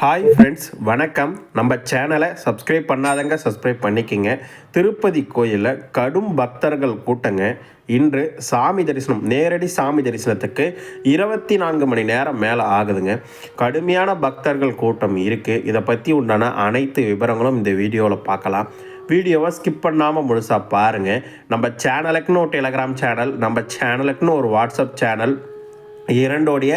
Hi friends, வணக்கம். நம்ம சேனலை சப்ஸ்கிரைப் பண்ணாதங்க சப்ஸ்கிரைப் பண்ணிக்கிங்க. திருப்பதி கோயிலில் கடும் பக்தர்கள் கூட்டங்க. இன்று சாமி தரிசனம், நேரடி சாமி தரிசனத்துக்கு 24 மணி நேரம் மேலே ஆகுதுங்க. கடுமையான பக்தர்கள் கூட்டம் இருக்குது. இதை பற்றி உண்டான அனைத்து விவரங்களும் இந்த வீடியோவில் பார்க்கலாம். வீடியோவை ஸ்கிப் பண்ணாமல் முழுசாக பாருங்கள். நம்ம சேனலுக்குன்னு ஒரு டெலகிராம் சேனல், நம்ம சேனலுக்குன்னு ஒரு வாட்ஸ்அப் சேனல், இரண்டோடைய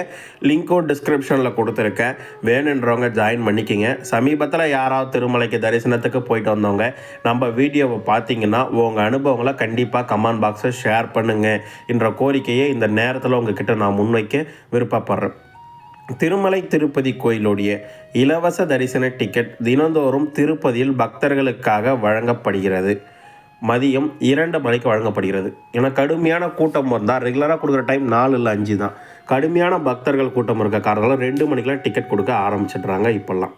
லிங்க்கும் டிஸ்கிரிப்ஷனில் கொடுத்துருக்கேன். வேணுன்றவங்க ஜாயின் பண்ணிக்கிங்க. சமீபத்தில் யாராவது திருமலைக்கு தரிசனத்துக்கு போயிட்டு வந்தவங்க நம்ம வீடியோவை பார்த்தீங்கன்னா உங்கள் அனுபவங்களை கண்டிப்பாக கமெண்ட் பாக்ஸில் ஷேர் பண்ணுங்கள் என்ற கோரிக்கையை இந்த நேரத்தில் உங்ககிட்ட நான் முன்வைக்க விருப்பப்படுறேன். திருமலை திருப்பதி கோயிலுடைய இலவச தரிசன டிக்கெட் தினந்தோறும் திருப்பதியில் பக்தர்களுக்காக வழங்கப்படுகிறது. மதியம் 2 மணிக்கு வழங்கப்படுகிறது. ஏன்னா கடுமையான கூட்டம் வந்தால் ரெகுலராக கொடுக்குற டைம் 4 இல்லை 5 தான். கடுமையான பக்தர்கள் கூட்டம் இருக்க காரணம் 2 மணிக்கெலாம் டிக்கெட் கொடுக்க ஆரம்பிச்சிடுறாங்க. இப்போல்லாம்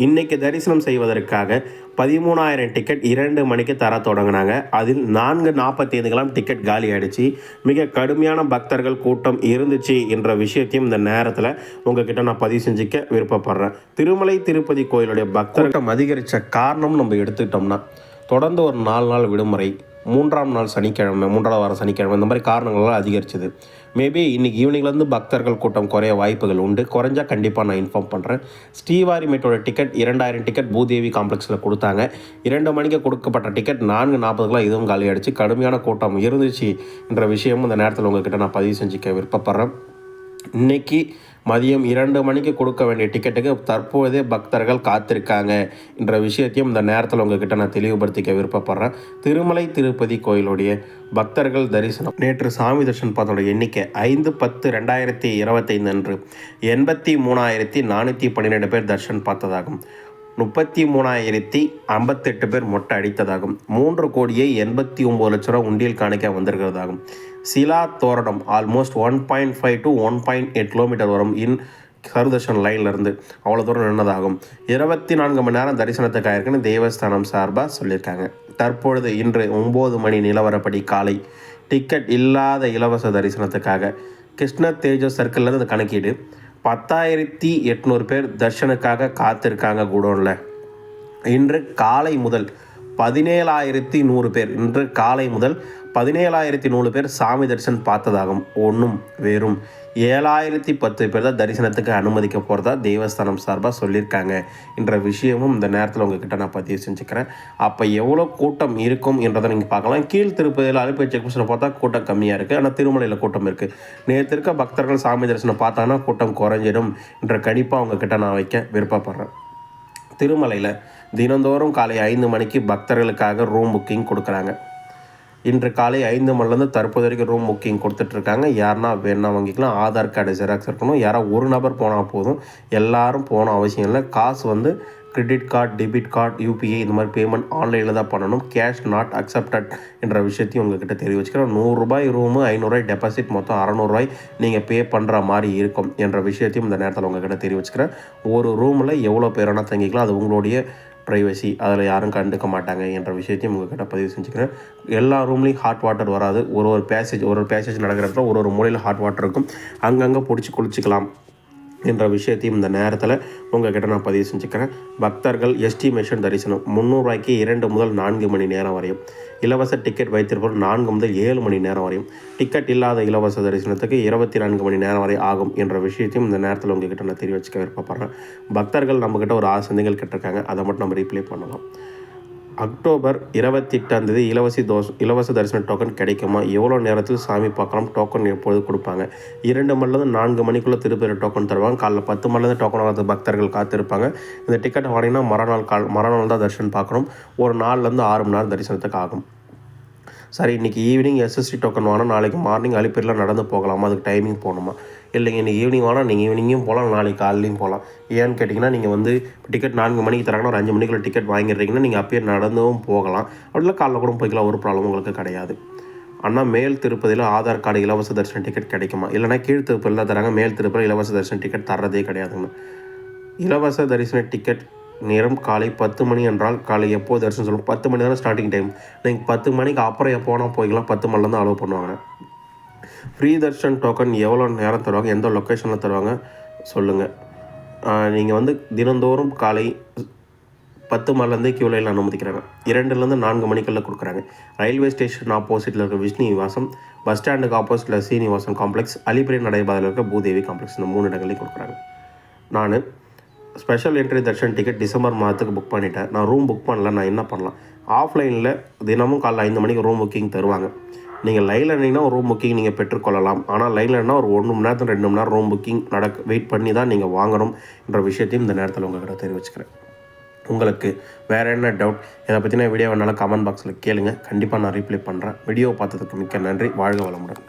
இன்றைக்கி தரிசனம் செய்வதற்காக 13,000 டிக்கெட் 2 மணிக்கு தர தொடங்கினாங்க. அதில் 4:45 டிக்கெட் காலி ஆகிடுச்சு. மிக கடுமையான பக்தர்கள் கூட்டம் இருந்துச்சு என்ற விஷயத்தையும் இந்த நேரத்தில் உங்ககிட்ட நான் பதிவு செஞ்சுக்க விருப்பப்படுறேன். திருமலை திருப்பதி கோயிலுடைய பக்தர்கள் அதிகரித்த காரணம் நம்ம எடுத்துக்கிட்டோம்னா, தொடர்ந்து ஒரு 4 நாள் விடுமுறை, 3ஆம் நாள் சனிக்கிழமை, 3ஆவது வாரம் சனிக்கிழமை, இந்த மாதிரி காரணங்கள்லாம் அதிகரிச்சது. மேபி இன்றைக்கி ஈவினிங்லேருந்து பக்தர்கள் கூட்டம் குறைய வாய்ப்புகள் உண்டு. குறைஞ்சா கண்டிப்பாக நான் இன்ஃபார்ம் பண்ணுறேன். ஸ்ரீவாரிமேட்டோட டிக்கெட் 2000 டிக்கெட் பூதேவி காம்ப்ளெக்ஸில் கொடுத்தாங்க. 2 மணிக்கு கொடுக்கப்பட்ட டிக்கெட் 4:40 இதுவும் காலி ஆகிடுச்சு. கடுமையான கூட்டம் இருந்துச்சு என்ற விஷயமும் இந்த நேரத்தில் உங்கள்கிட்ட நான் பதிவு செஞ்சுக்க விருப்பப்படுறேன். இன்றைக்கி மதியம் 2 மணிக்கு கொடுக்க வேண்டிய டிக்கெட்டுக்கு தற்போதே பக்தர்கள் காத்திருக்காங்க என்ற விஷயத்தையும் இந்த நேரத்தில் உங்ககிட்ட நான் தெளிவுபடுத்திக்க விருப்பப்படுறேன். திருமலை திருப்பதி கோயிலுடைய பக்தர்கள் தரிசனம் நேற்று சாமி தரிசனம் பார்த்தோட எண்ணிக்கை 5/10/2025 அன்று 83,412 பேர் தரிசனம் பார்த்ததாகும். 33,058 பேர் மொட்டை அடித்ததாகும். 3,89,00,000 உண்டியல் காணிக்க வந்திருக்கிறதாகும். சிலா தோரணம் ஆல்மோஸ்ட் 1.5 to 1.8 கிலோமீட்டர் வரும் சர்வதர்ஷன் லைன்லேருந்து அவ்வளோ தூரம் நின்றதாகும். 24 மணி நேரம் தரிசனத்துக்காக இருக்குன்னு தேவஸ்தானம் சார்பாக சொல்லியிருக்காங்க. தற்பொழுது இன்று 9 மணி நிலவரப்படி காலை டிக்கெட் இல்லாத இலவச தரிசனத்துக்காக கிருஷ்ண தேஜஸ் சர்க்கிள்லேருந்து இந்த கணக்கீடு 10,800 பேர் தர்ஷனுக்காக காத்திருக்காங்க குடோனில். இன்று காலை முதல் 17,100 பேர் இன்று காலை முதல் 17,100 பேர் சாமி தரிசனம் பார்த்ததாகும். ஒன்றும் வெறும் 7,010 பேர் தான் தரிசனத்துக்கு அனுமதிக்க போகிறதா தேவஸ்தானம் சார்பாக சொல்லியிருக்காங்க என்ற விஷயமும் இந்த நேரத்தில் உங்ககிட்ட நான் பதிவு செஞ்சுக்கிறேன். அப்போ எவ்வளோ கூட்டம் இருக்கும் என்றதை நீங்கள் பார்க்கலாம். கீழ் திருப்பதியில் அலுப்பை செக் போஸ்ட்டில் பார்த்தா கூட்டம் கம்மியாக இருக்குது. ஆனால் திருமலையில் கூட்டம் இருக்குது. நேற்று இருக்க பக்தர்கள் சாமி தரிசனம் பார்த்தாங்கன்னா கூட்டம் குறைஞ்சிடும் என்ற கணிப்பாக உங்ககிட்ட நான் வைக்க விருப்பப்படுறேன். திருமலையில் தினந்தோறும் காலை 5 மணிக்கு பக்தர்களுக்காக ரூம் புக்கிங் கொடுக்குறாங்க. இன்று காலை 5 மணிலேருந்து தற்போது வரைக்கும் ரூம் புக்கிங் கொடுத்துட்ருக்காங்க. யாருன்னா வேணா வாங்கிக்கலாம். ஆதார் கார்டு ஜெராக்ஸ் இருக்கணும். யாராவது ஒரு நபர் போனால் போதும். எல்லாரும் போன அவசியம் இல்லை. காசு credit card, debit card, UPI இந்த மாதிரி பேமெண்ட் ஆன்லைனில் தான் பண்ணணும். கேஷ் நாட் அக்செப்டட் என்ற விஷயத்தையும் உங்கள்கிட்ட தெரிவிச்சுக்கிறேன். 100 ரூபாய் ரூமு, 500 ரூபாய் டெபாசிட், மொத்தம் 600 ரூபாய் நீங்கள் பே பண்ணுற மாதிரி இருக்கும் என்ற விஷயத்தையும் இந்த நேரத்தில் உங்கள்கிட்ட தெரிவிச்சுக்கிறேன். ஒரு ரூமில் எவ்வளோ பேரானா தங்கிக்கலாம், அது உங்களுடைய ப்ரைவசி, அதில் யாரும் கண்டுக்க மாட்டாங்க என்ற விஷயத்தையும் உங்கள்கிட்ட பதிவு செஞ்சுக்கிறேன். எல்லா ரூம்லேயும் ஹாட் வாட்டர் வராது. ஒரு பேசேஜ் நடக்கிற இடத்துல ஒரு மூலையில் ஹாட் வாட்டர் இருக்கும். அங்கங்கே பிடிச்சி குளிச்சிக்கலாம் என்ற விஷயத்தையும் இந்த நேரத்தில் உங்கள்கிட்ட நான் பதிவு செஞ்சுக்கிறேன். பக்தர்கள் எஸ்டிமேஷன் தரிசனம் 300 ரூபாய்க்கு 2 முதல் 4 மணி நேரம் வரையும். இலவச டிக்கெட் வைத்திருப்போம் 4 முதல் 7 மணி நேரம் வரையும். டிக்கெட் இல்லாத இலவச தரிசனத்துக்கு 24 மணி நேரம் வரை ஆகும் என்ற விஷயத்தையும் இந்த நேரத்தில் உங்கள்கிட்ட நான் தெரிவிச்சுக்க விருப்பப்படுறேன். பக்தர்கள் நம்மக்கிட்ட ஒரு 6 சந்தைகள் கேட்டிருக்காங்க. அதை மட்டும் நம்ம ரீப்ளே பண்ணலாம். அக்டோபர் 28 இலவச தரிசன டோக்கன் கிடைக்குமா? எவ்வளோ நேரத்தில் சாமி பார்க்கலாம்? டோக்கன் எப்பொழுது கொடுப்பாங்க? 2 மணிலேருந்து 4 மணிக்குள்ளே திருப்பதி டோக்கன் தருவாங்க. காலைல 10 மணிலேருந்து டோக்கன் வாங்க பக்தர்கள் காத்திருப்பாங்க. இந்த டிக்கெட்டை வாங்கினா மறுநாள் தான் தரிசனம் பார்க்கணும். ஒரு 4லேருந்து 6 மணி நேரம் தரிசனத்துக்கு ஆகும். சரி, இன்றைக்கி ஈவினிங் எஸ்எஸ்டி டோக்கன் வாங்கினா நாளைக்கு மார்னிங் அலிப்பேரில் நடந்து போகலாமா? அதுக்கு டைமிங் போகணுமா? இல்லைங்க, இன்றைக்கி ஈவினிங் வாங்கினா நீங்கள் ஈவினிங்கும் போகலாம், நாளைக்கு காலையிலையும் போகலாம். ஏன்னு கேட்டிங்கன்னா, நீங்கள் டிக்கெட் 4 மணிக்கு தராங்கன்னா ஒரு 5 மணிக்குள்ள டிக்கெட் வாங்கிடுறீங்கன்னா நீங்கள் அப்பயே நடந்தும் போகலாம். அப்படின்னா காலைல கூட போய்க்கலாம். ஒரு ப்ராப்ளம் உங்களுக்கு கிடையாது. ஆனால் மேல் திருப்பதியில் ஆதார் கார்டு இலவச தரிசன டிக்கெட் கிடைக்குமா? இல்லைனா கீழ் திருப்பதியில் தராங்க. மேல் திருப்பதியில் இலவச தரிசன டிக்கெட் தர்றதே கிடையாதுங்க. இலவச தரிசன டிக்கெட் நேரம் காலை 10 மணி என்றால் காலை எப்போது தரிசனம் சொல்லுவோம்? 10 மணி தானே ஸ்டார்டிங் டைம். நீங்கள் 10 மணிக்கு அப்புறம் எப்போனா போய்க்கலாம். 10 மணிலேருந்து அலோவ் பண்ணுவாங்க. ஃப்ரீ தர்ஷன் டோக்கன் எவ்வளோ நேரம் தருவாங்க? எந்த லொக்கேஷனில் தருவாங்க சொல்லுங்கள். நீங்கள் வந்து தினந்தோறும் காலை 10 மணிலேருந்தே கியூ லைனில் அனுமதிக்கிறாங்க. 2லேருந்து 4 மணிக்குள்ளே கொடுக்குறாங்க. ரயில்வே ஸ்டேஷன் ஆப்போசிட்டில் இருக்க விஷ்ணு நிவாசம், பஸ் ஸ்டாண்டுக்கு ஆப்போசிட்டில் சீனிவாசன் காம்ப்ளெக்ஸ், அலிபிரி நடைபாதையில் இருக்க பூதேவி காம்ப்ளெக்ஸ், இந்த 3 இடங்களையும் கொடுக்குறாங்க. நான் special entry Darshan ticket December மாதத்துக்கு புக் பண்ணிட்டேன். நான் ரூம் புக் பண்ணல, நான் என்ன பண்ணலாம்? ஆஃப்லைனில் தினமும் காலைல 5 மணிக்கு ரூம் புக்கிங் தருவாங்க. நீங்கள் லைனில் இருந்தீங்கன்னா ஒரு ரூம் புக்கிங் நீங்கள் பெற்றுக்கொள்ளலாம். ஆனால் லைனில் இருந்தால் ஒரு 1 மணி நேரத்துக்கு 2 மணி நேரம் ரூம் புக்கிங் வெயிட் பண்ணி தான் நீங்கள் வாங்கணும் என்ற விஷயத்தையும் இந்த நேரத்தில் உங்கள்கிட்ட தெரிவிச்சுக்கிறேன். உங்களுக்கு வேறு என்ன டவுட், இதை பற்றின வீடியோ வேணாலும் கமெண்ட் பாக்ஸில் கேளுங்க. கண்டிப்பாக நான் ரீப்ளை பண்ணுறேன். வீடியோ பார்த்ததுக்கு மிக்க நன்றி. வாழ்க வளமுடன்.